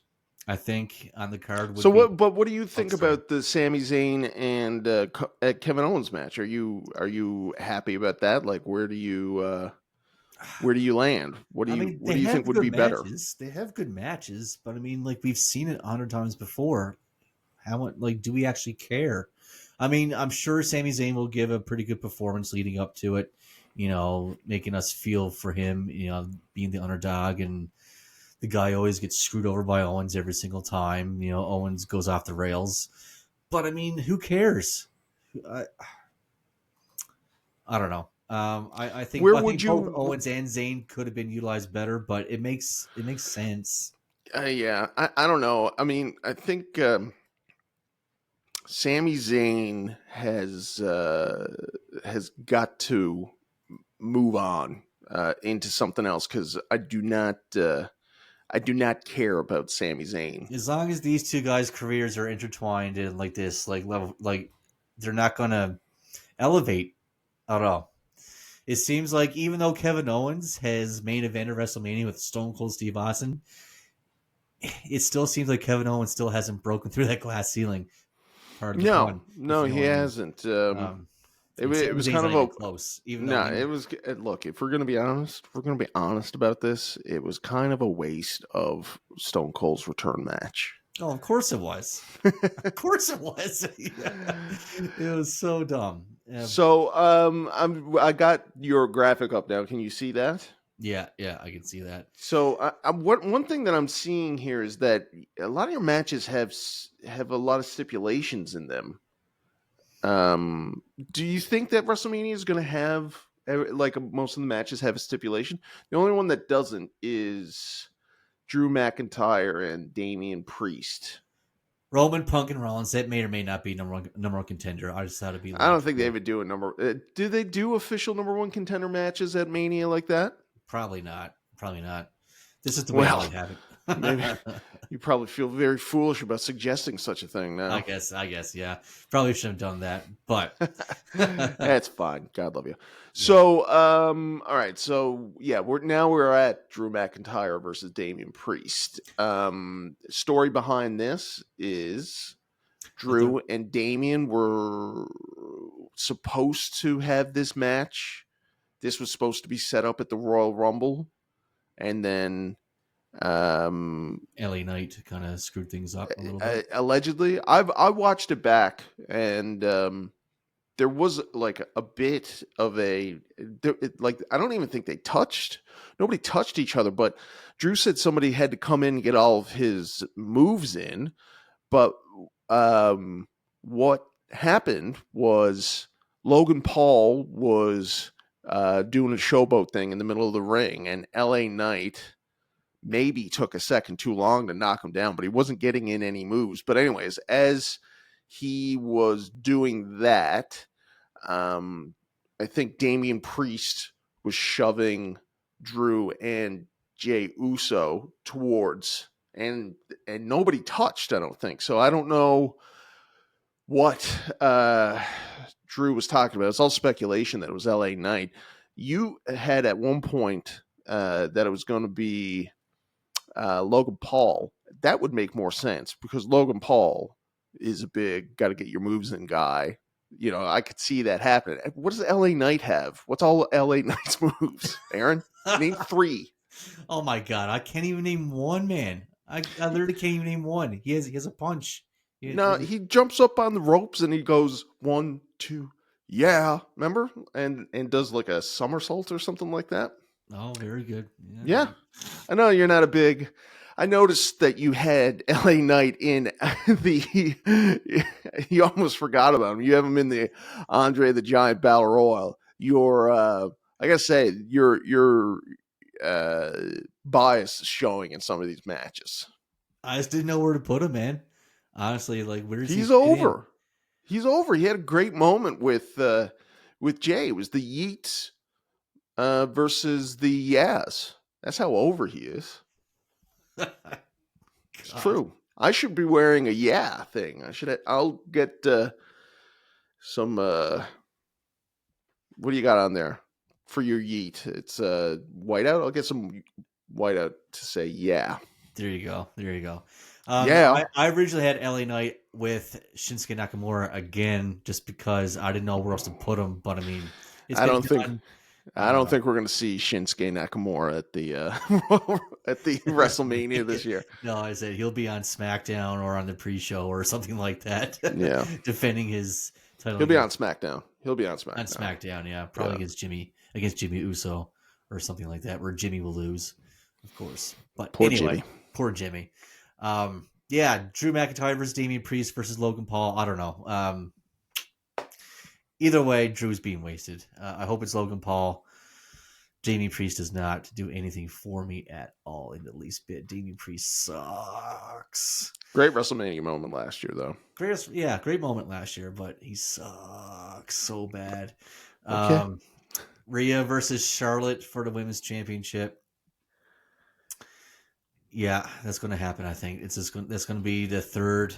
I think, on the card. What do you think about the Sami Zayn and Kevin Owens match? Are you happy about that? Like, where do you land? What do you think would be better? They have good matches, but I mean, like, we've seen it 100 times before. Do we actually care? I mean, I'm sure Sami Zayn will give a pretty good performance leading up to it, you know, making us feel for him, you know, being the underdog, and the guy always gets screwed over by Owens every single time. You know, Owens goes off the rails. But I mean, who cares? I don't know. I think both Owens and Zayn could have been utilized better, but it makes sense. Yeah, I don't know. I mean, I think Sami Zayn has got to move on into something else, because I do not care about Sami Zayn. As long as these two guys' careers are intertwined in like this, like level, like they're not gonna elevate at all. It seems like even though Kevin Owens has main evented WrestleMania with Stone Cold Steve Austin, it still seems like Kevin Owens still hasn't broken through that glass ceiling part of the No, run, if no, you know he what I mean. hasn't. And It Sami was Zayn's kind not of even a close, even though no. he It was look. If we're gonna be honest, about this, it was kind of a waste of Stone Cold's return match. Oh, of course it was. Of course it was. It was so dumb. So, I got your graphic up now. Can you see that? Yeah, I can see that. So, one thing that I'm seeing here is that a lot of your matches have a lot of stipulations in them. Do you think that WrestleMania is going to have like most of the matches have a stipulation? The only one that doesn't is Drew McIntyre and Damian Priest. Roman, Punk, and Rollins, that may or may not be number one contender. I just thought it'd be. I don't think they would do a number. Do they do official number one contender matches at Mania like that? Probably not. Probably not. This is the way Well, I would have it. maybe you probably feel very foolish about suggesting such a thing now. I guess, yeah. Probably shouldn't have done that, but that's fine. God love you. So, all right. So, yeah, we're at Drew McIntyre versus Damian Priest. Story behind this is Drew and Damian were supposed to have this match. This was supposed to be set up at the Royal Rumble, and then LA Knight kind of screwed things up a little bit. Allegedly, I watched it back, and there was like a bit of I don't even think nobody touched each other, but Drew said somebody had to come in and get all of his moves in. But what happened was Logan Paul was doing a showboat thing in the middle of the ring, and LA Knight maybe took a second too long to knock him down, but he wasn't getting in any moves. But anyways, as he was doing that, I think Damian Priest was shoving Drew and Jey Uso towards, and nobody touched, I don't think. So I don't know what Drew was talking about. It's all speculation that it was LA Knight. You had at one point that it was going to be Logan Paul. That would make more sense because Logan Paul is a big got to get your moves in guy. You know, I could see that happening. What does LA Knight have? What's all LA Knight's moves? Aaron, name 3. Oh my god, I can't even name one, man. I literally can't even name one. He has a punch. He jumps up on the ropes and he goes 1, 2, yeah. Remember, and does like a somersault or something like that. Oh, very good. Yeah. I know you're not a big. I noticed that you had LA Knight in you almost forgot about him. You have him in the Andre the Giant Battle Royal. I gotta say, your bias is showing in some of these matches. I just didn't know where to put him, man. Honestly, like where is he? He's over. He's over. He had a great moment with Jay. It was the Yeats versus the Yaz. That's how over he is. It's true. I should be wearing a yeah thing. I'll get some. What do you got on there for your yeet? It's whiteout. I'll get some whiteout to say yeah. There you go. Yeah. I originally had LA Knight with Shinsuke Nakamura again, just because I didn't know where else to put him. But I mean, I don't think we're going to see Shinsuke Nakamura at the WrestleMania this year. No, I said he'll be on SmackDown or on the pre-show or something like that. Yeah, defending his title. He'll be on SmackDown. On SmackDown, yeah, probably against Jimmy Uso or something like that, where Jimmy will lose, of course. But poor Jimmy. Yeah, Drew McIntyre versus Damian Priest versus Logan Paul. I don't know. Either way, Drew's being wasted. I hope it's Logan Paul. Damian Priest does not do anything for me at all in the least bit. Damian Priest sucks. Great WrestleMania moment last year, though. Great moment last year, but he sucks so bad. Okay. Rhea versus Charlotte for the Women's Championship. Yeah, that's going to happen, I think. That's going to be the third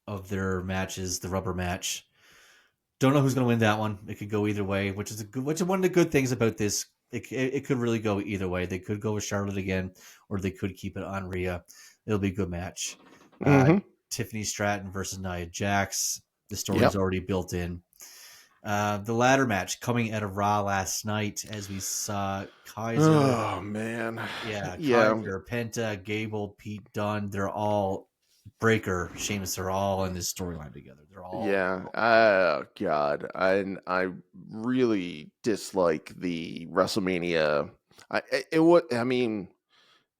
of their matches, the rubber match. Don't know who's going to win that one. It could go either way, which is one of the good things about this. It could really go either way. They could go with Charlotte again, or they could keep it on Rhea. It'll be a good match. Mm-hmm. Tiffany Stratton versus Nia Jax. The story's Yep. already built in. The ladder match coming out of Raw last night, as we saw Kaiser. Oh man. Yeah, Yeah. Kaiser, Penta, Gable, Pete Dunne. They're all Breaker, Sheamus. They're all in this storyline together. They're all Yeah. Oh God. I really dislike the WrestleMania. I mean,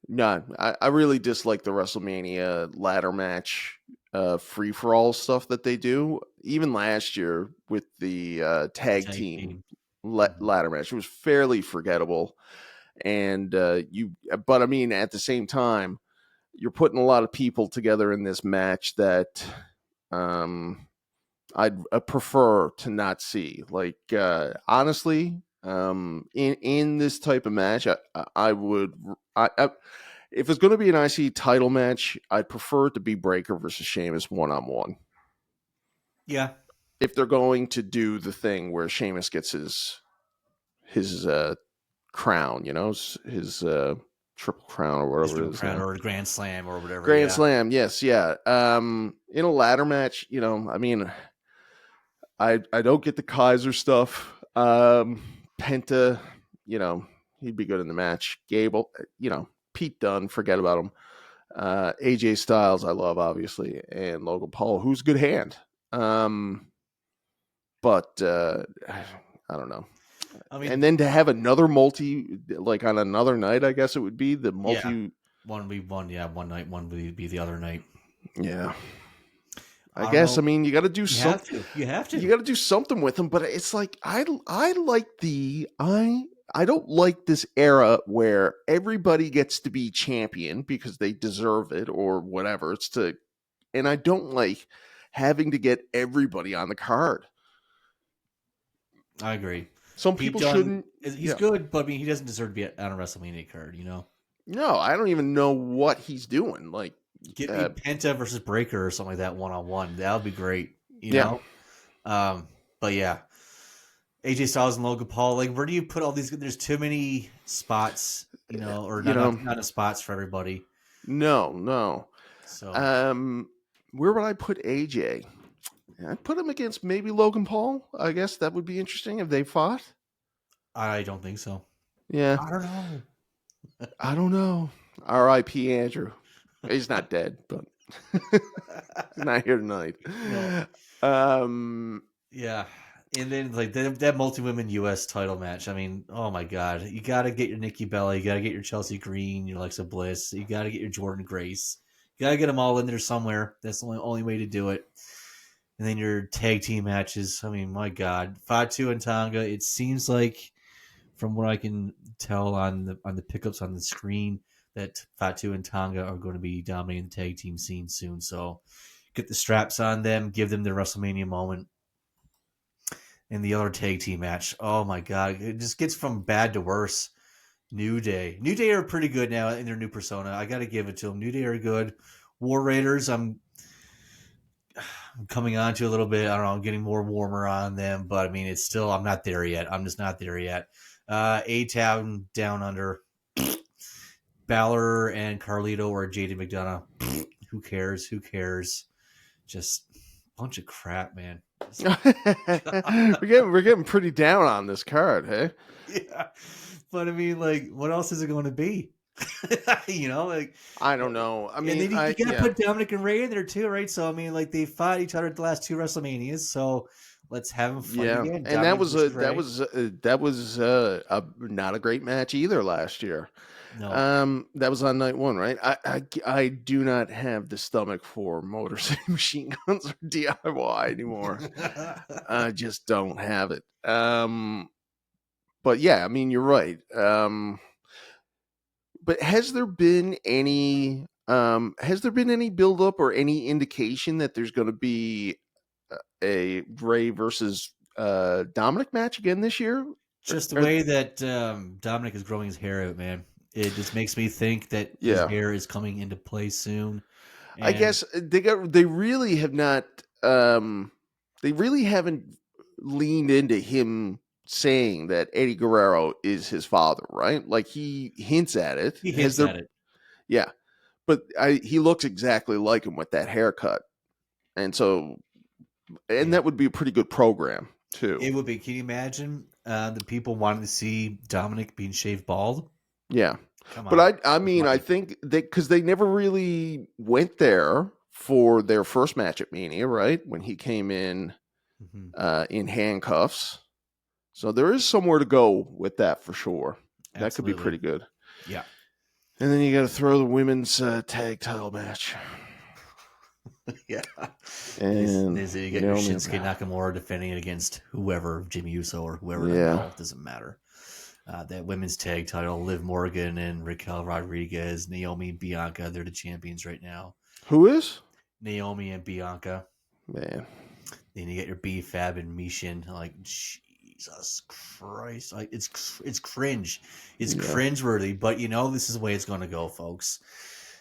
no, I really dislike the WrestleMania ladder match, free for all stuff that they do. Even last year with the tag team ladder match, it was fairly forgettable. And but I mean, at the same time, you're putting a lot of people together in this match that I'd prefer to not see. Like honestly, in this type of match, I would. If it's going to be an IC title match, I'd prefer it to be Breaker versus Sheamus 1-on-1. Yeah. If they're going to do the thing where Sheamus gets his crown, his triple crown or whatever it is, or Grand Slam or whatever. Grand Slam, yes, yeah. In a ladder match, I mean, I don't get the Kaiser stuff. Penta, he'd be good in the match. Gable, Pete Dunne, forget about him. AJ Styles, I love, obviously, and Logan Paul, who's a good hand. But I don't know. I mean, and then to have another multi, like on another night, I guess it would be the multi. Yeah. One night, one would be the other night. Yeah. I guess, I mean, you got to do something. You have to. You got to do something with them, but it's like I like I don't like this era where everybody gets to be champion because they deserve it or whatever. And I don't like having to get everybody on the card. I agree. Some people shouldn't. He's good, but I mean, he doesn't deserve to be on a WrestleMania card, No, I don't even know what he's doing. Like, get me Penta versus Breaker or something like that 1-on-1. That would be great. You know? But yeah. AJ Styles and Logan Paul, like, where do you put all these? There's too many spots, or not enough spots for everybody. No. So, where would I put AJ? I'd put him against maybe Logan Paul. I guess that would be interesting if they fought. I don't think so. Yeah. I don't know. R.I.P. Andrew. He's not dead, but he's not here tonight. No. Yeah. And then like that multi-women U.S. title match. I mean, oh my God. You got to get your Nikki Bella. You got to get your Chelsea Green, your Alexa Bliss. You got to get your Jordan Grace. You got to get them all in there somewhere. That's the only way to do it. And then your tag team matches. I mean, my God. Fatu and Tonga. It seems like, from what I can tell on the pickups on the screen, that Fatu and Tonga are going to be dominating the tag team scene soon. So get the straps on them, give them their WrestleMania moment. And the other tag team match, oh my God, it just gets from bad to worse. New Day are pretty good now in their new persona. I got to give it to them. New Day are good. War Raiders, I'm coming on to a little bit. I don't know, I'm getting more warmer on them, but I mean, it's still, I'm not there yet. I'm just not there yet. A-Town Down Under. Balor and Carlito or JD McDonough. Who cares? Just a bunch of crap, man. We're getting pretty down on this card, hey? Yeah. But I mean, like, what else is it going to be? Like, I don't know. I mean, you got to put Dominic and Ray in there too, right? So I mean, like, they fought each other at the last two WrestleManias, so let's have them fight again. And that was not a great match either last year. No. That was on night one, right? I do not have the stomach for Motor City Machine Guns or DIY anymore. I just don't have it. But yeah, I mean, you're right. But has there been any build up or any indication that there's going to be a Ray versus Dominic match again this year? Just the way that Dominic is growing his hair out, man. It just makes me think that his hair is coming into play soon. And I guess they really have not. They really haven't leaned into him saying that Eddie Guerrero is his father, right? Like he hints at it. He hints at it. Yeah, but he looks exactly like him with that haircut, and that would be a pretty good program too. It would be. Can you imagine the people wanting to see Dominic being shaved bald? Yeah. Come on. But I mean, I think because they never really went there for their first match at Mania, right? When he came in in handcuffs. So there is somewhere to go with that for sure. Absolutely. That could be pretty good. Yeah. And then you got to throw the women's tag title match. Yeah. And you get your Shinsuke Nakamura defending it against whoever, Jimmy Uso or whoever. Yeah. It doesn't matter. That women's tag title, Liv Morgan and Raquel Rodriguez, Naomi and Bianca, they're the champions right now. Who is? Naomi and Bianca. Man. Then you get your B-Fab and Mishin. Like, Jesus Christ. Like, it's cringe. It's cringeworthy, but you know this is the way it's going to go, folks.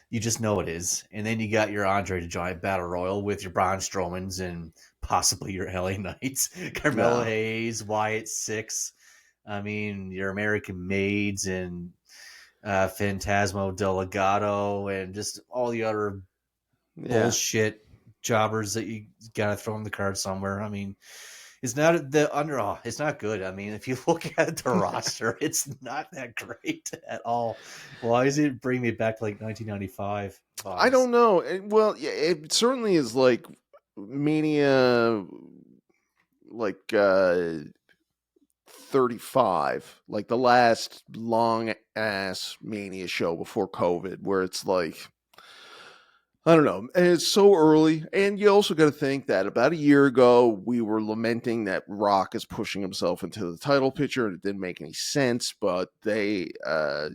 You just know it is. And then you got your Andre the Giant Battle Royal with your Braun Strowmans and possibly your LA Knights. Carmelo Hayes, Wyatt Six. I mean, your American Maids and Phantasmo Delegado and just all the other bullshit jobbers that you got to throw in the card somewhere. I mean, it's not it's not good. I mean, if you look at the roster, it's not that great at all. Why does it bring me back to like 1995? I don't know. Well, yeah, it certainly is like Mania, like 35, like the last long ass Mania show before COVID, where it's like, I don't know. And it's so early. And you also got to think that about a year ago, we were lamenting that Rock is pushing himself into the title picture and it didn't make any sense, but they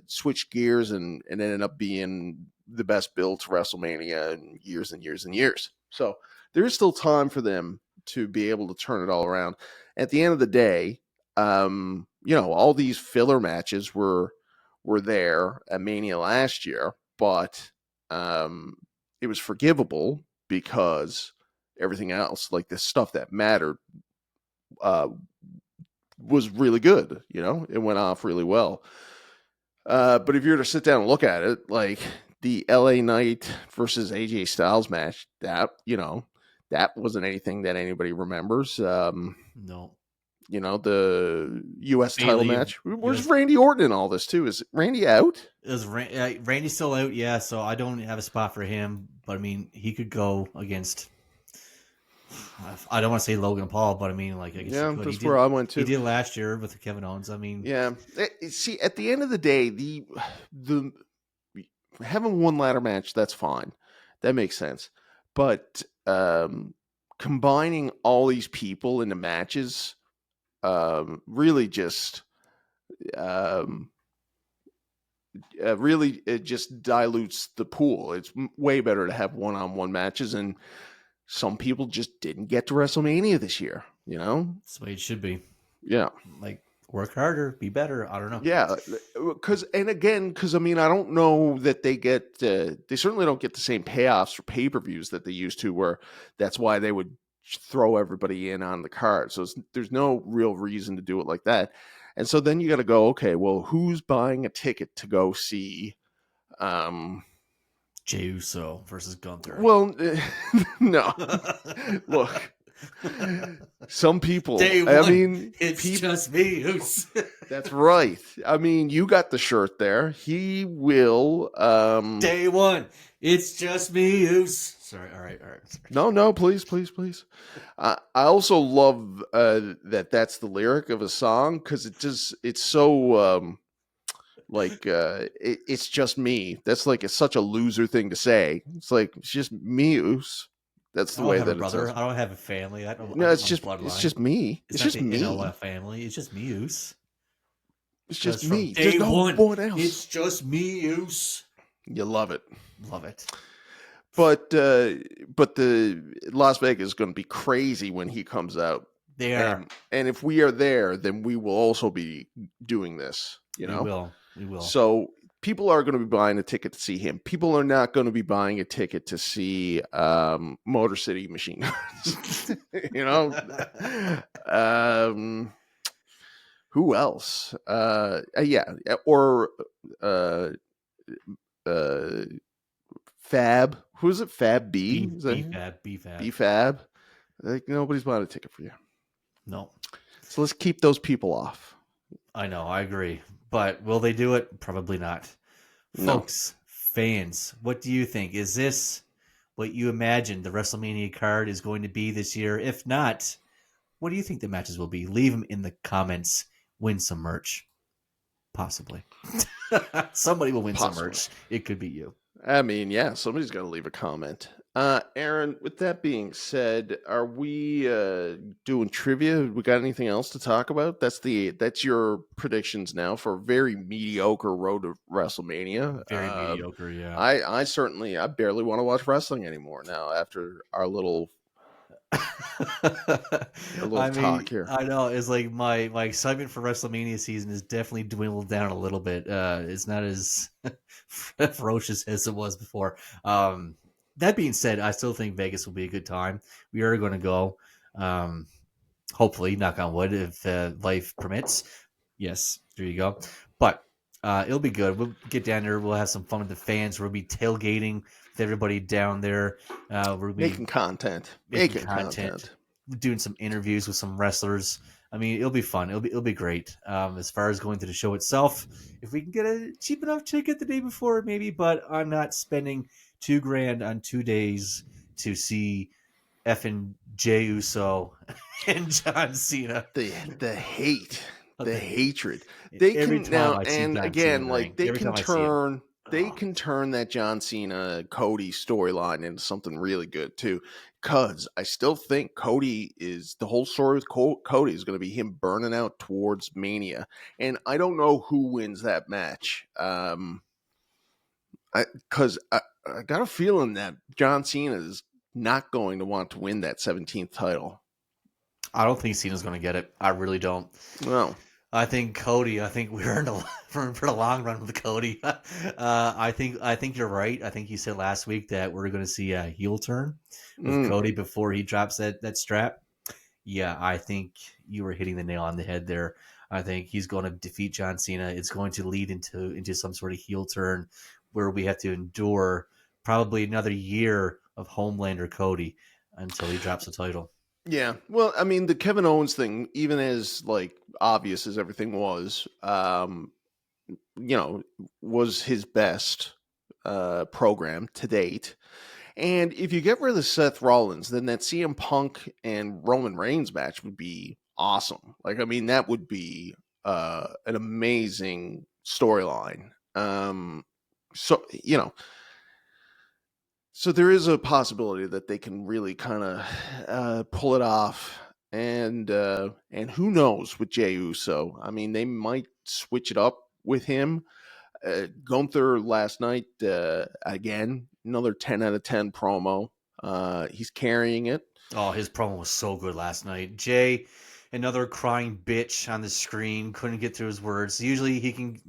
switched gears and ended up being the best built WrestleMania in years and years and years. So there is still time for them to be able to turn it all around. At the end of the day, all these filler matches were there at Mania last year, but it was forgivable because everything else, like the stuff that mattered, was really good. It went off really well. But if you were to sit down and look at it, like the LA Knight versus AJ Styles match, that wasn't anything that anybody remembers. No. The U.S. title match. Where's Randy Orton in all this too? Is Randy out? Is Randy's still out? Yeah, so I don't have a spot for him. But I mean, he could go against. I don't want to say Logan Paul, but I mean, like, I guess he could. That's where I went to. He did last year with Kevin Owens. I mean, yeah. See, at the end of the day, the having one ladder match, that's fine. That makes sense. But combining all these people into matches. Really just it just dilutes the pool. It's way better to have one-on-one matches, and some people just didn't get to WrestleMania this year. That's the way it should be. Yeah, like work harder, be better. I don't know. Yeah, because I mean, I don't know that they get. They certainly don't get the same payoffs for pay-per-views that they used to, where that's why they would throw everybody in on the card. So there's no real reason to do it like that. And so then you got to go, okay, well, who's buying a ticket to go see Jey Uso versus Gunther? Well, no. Look, some people, Day one, I mean, it's just me, Uso. That's right. I mean, you got the shirt there. He will. Day one, it's just me, Uso. Sorry. All right. Sorry. No, please. I also love that's the lyric of a song, because it's so it's just me. That's like it's such a loser thing to say. It's like it's just me, Oos. That's the way that it's. Brother. I don't have a family. It's just me. It's just me. Family. It's just me, Oos. It's just me. Day There's one, no one else. It's just me, Oos. You love it. Love it. But the Las Vegas is going to be crazy when he comes out. They are. And if we are there, then we will also be doing this. We will. So people are going to be buying a ticket to see him. People are not going to be buying a ticket to see Motor City Machine Guns. You know, who else? Yeah, or Fab. Who is it? Fab B? Is that B-Fab. Fab? Like, nobody's buying a ticket for you. No. So let's keep those people off. I know, I agree. But will they do it? Probably not. No. Folks, fans, what do you think? Is this what you imagine the WrestleMania card is going to be this year? If not, what do you think the matches will be? Leave them in the comments. Win some merch. Possibly. Somebody will win some merch. It could be you. I mean, yeah, somebody's got to leave a comment. Aaron, with that being said, are we doing trivia? We got anything else to talk about? That's your predictions now for a very mediocre road to WrestleMania. Very mediocre, yeah. I barely want to watch wrestling anymore now after our little talk here. I know it's like my excitement for WrestleMania season is definitely dwindled down a little bit. It's not as ferocious as it was before. That being said, I still think Vegas will be a good time. We are going to go. Hopefully, knock on wood, if life permits. Yes, there you go. But it'll be good. We'll get down there. We'll have some fun with the fans. We'll be tailgating with everybody down there. We'll be making content. Doing some interviews with some wrestlers. I mean, it'll be fun. It'll be great. As far as going to the show itself, if we can get a cheap enough ticket the day before, maybe. But I'm not spending $2,000 on 2 days to see effing Jey Uso and John Cena. The hate, the hatred. They can now, and again, like they can turn that John Cena Cody storyline into something really good too. Because I still think the whole story with Cody is going to be him burning out towards Mania, and I don't know who wins that match. Because I got a feeling that John Cena is not going to want to win that 17th title. I don't think Cena's going to get it. I really don't. No. I think Cody. I think we're for the long run with Cody. I think you're right. I think you said last week that we're going to see a heel turn with Cody before he drops that strap. Yeah, I think you were hitting the nail on the head there. I think he's going to defeat John Cena. It's going to lead into some sort of heel turn where we have to endure probably another year of Homelander Cody until he drops the title. Yeah. Well, I mean, the Kevin Owens thing, even as like obvious as everything was, was his best program to date. And if you get rid of Seth Rollins, then that CM Punk and Roman Reigns match would be awesome. Like, I mean, that would be an amazing storyline. So there is a possibility that they can really kind of pull it off, and who knows with Jey Uso? I mean, they might switch it up with him. Gunther last night, again, another 10 out of 10 promo. He's carrying it. Oh, his promo was so good last night. Jay, another crying bitch on the screen, couldn't get through his words. Usually he can,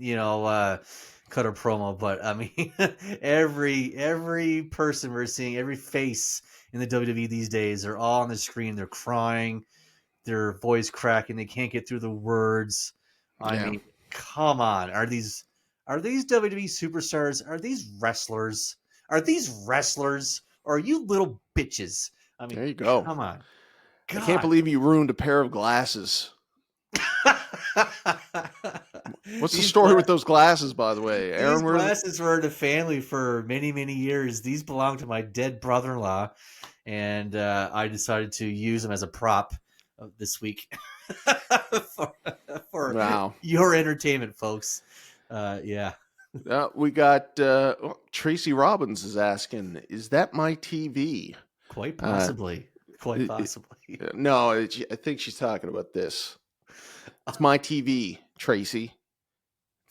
cut a promo, but I mean, every person we're seeing, every face in the WWE these days, they're all on the screen. They're crying, their voice cracking. They can't get through the words. I mean, come on. Are these WWE superstars? Are these wrestlers? Are these wrestlers? Or are you little bitches? I mean, there you go. Come on. God. I can't believe you ruined a pair of glasses. What's the story with those glasses, by the way? Aaron, these glasses were in the family for many, many years. These belong to my dead brother-in-law, and I decided to use them as a prop this week for your entertainment, folks. Yeah. We got Tracy Robbins is asking, is that my TV? Quite possibly. Quite possibly. No, I think she's talking about this. It's my TV, Tracy.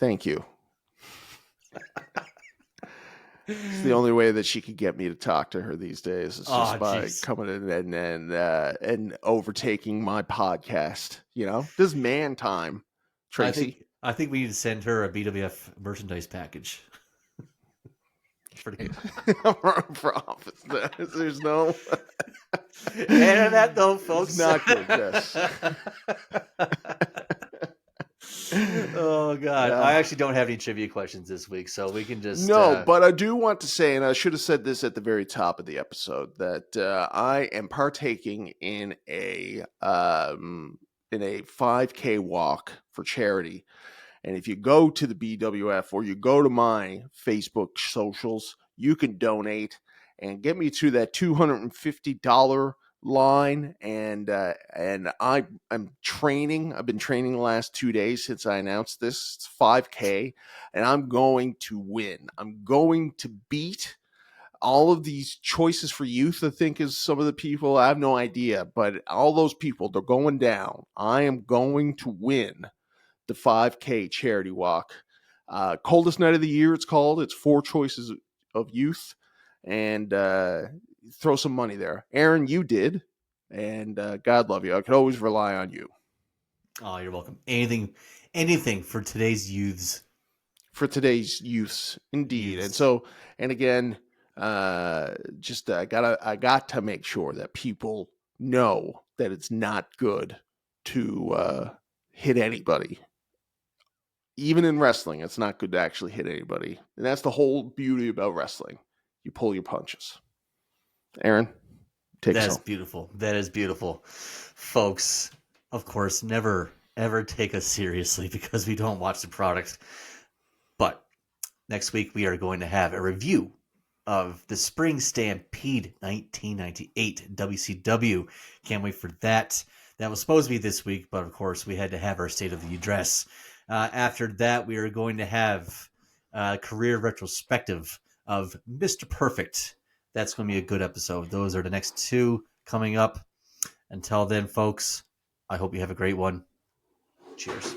Thank you. It's the only way that she could get me to talk to her these days. It's just by coming in and overtaking my podcast. This is man time, Tracy. I think we need to send her a BWF merchandise package. For the For office. There's no. and on that though, folks. It's not good, yes. Oh God, I actually don't have any trivia questions this week, so we can just no. But I do want to say, and I should have said this at the very top of the episode, that I am partaking in a 5K walk for charity. And if you go to the BWF or you go to my Facebook socials, you can donate and get me to that $250 line. And I'm training. I've been training the last 2 days since I announced this. It's 5K, and I'm going to win. I'm going to beat all of these choices for youth. I think is some of the people. I have no idea, but all those people, they're going down. I am going to win the 5K charity walk. Coldest night of the year, it's called. It's 4 choices of youth. And throw some money there. Aaron, you did. And God love you. I could always rely on you. Oh, you're welcome. Anything for today's youths. For today's youths, indeed. Youths. And so, and again, I got to make sure that people know that it's not good to hit anybody. Even in wrestling, it's not good to actually hit anybody. And that's the whole beauty about wrestling. You pull your punches. Aaron, take us home. That's beautiful. That is beautiful. Folks, of course, never, ever take us seriously because we don't watch the product. But next week, we are going to have a review of the Spring Stampede 1998 WCW. Can't wait for that. That was supposed to be this week, but of course, we had to have our State of the Address. After that, we are going to have a career retrospective of Mr. Perfect. That's going to be a good episode. Those are the next 2 coming up. Until then, folks, I hope you have a great one. Cheers.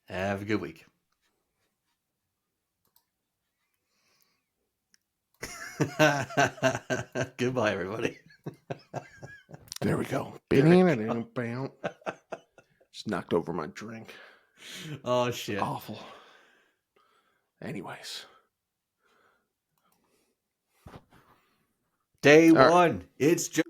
Have a good week. Goodbye, everybody. There we go. Just knocked over my drink. Oh, shit. Awful. Anyways. Day 1. It's just